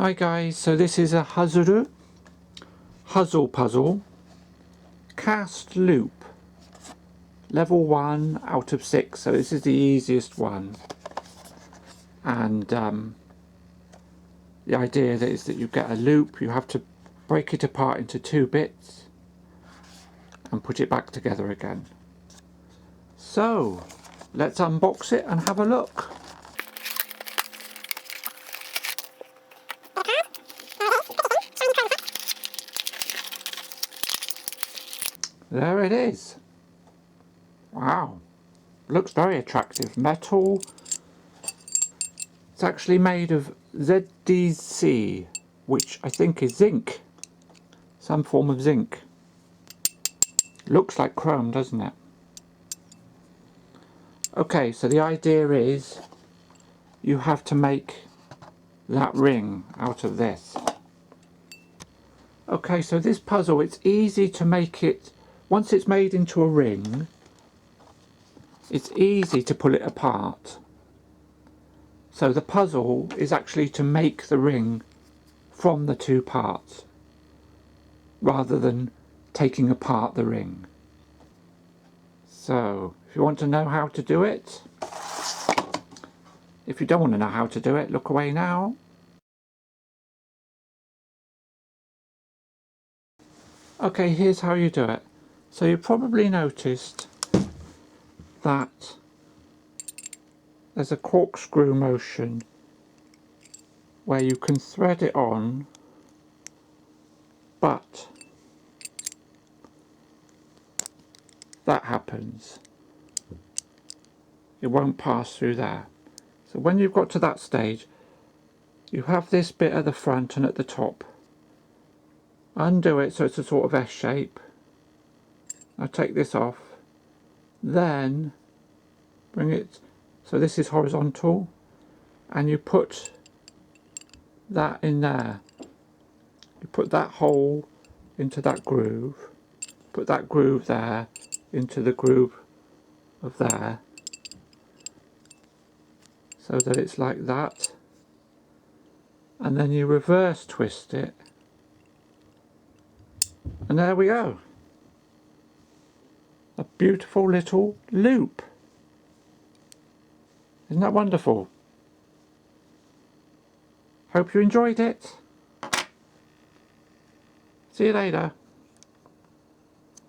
Hi guys, so this is a Huzzle puzzle, cast loop, level 1 out of 6, so this is the easiest one. And the idea is that you get a loop, you have to break it apart into 2 bits and put it back together again. So let's unbox it and have a look. There it is. Wow, looks very attractive. Metal. It's actually made of ZDC, which I think is zinc. Some form of zinc. Looks like chrome, doesn't it? Okay, so the idea is you have to make that ring out of this. Okay, so this puzzle, it's easy to make it. Once it's made into a ring, it's easy to pull it apart. So the puzzle is actually to make the ring from the 2 parts, rather than taking apart the ring. So, if you want to know how to do it, if you don't want to know how to do it, look away now. Okay, here's how you do it. So you probably noticed that there's a corkscrew motion where you can thread it on, but that happens. It won't pass through there. So when you've got to that stage, you have this bit at the front and at the top. Undo it so it's a sort of S shape. I'll take this off. Then bring it, so this is horizontal, and you put that in there. You put that hole into that groove, put that groove there into the groove of there, so that it's like that, and then you reverse twist it, and there we go. A beautiful little loop. Isn't that wonderful? Hope you enjoyed it. See you later.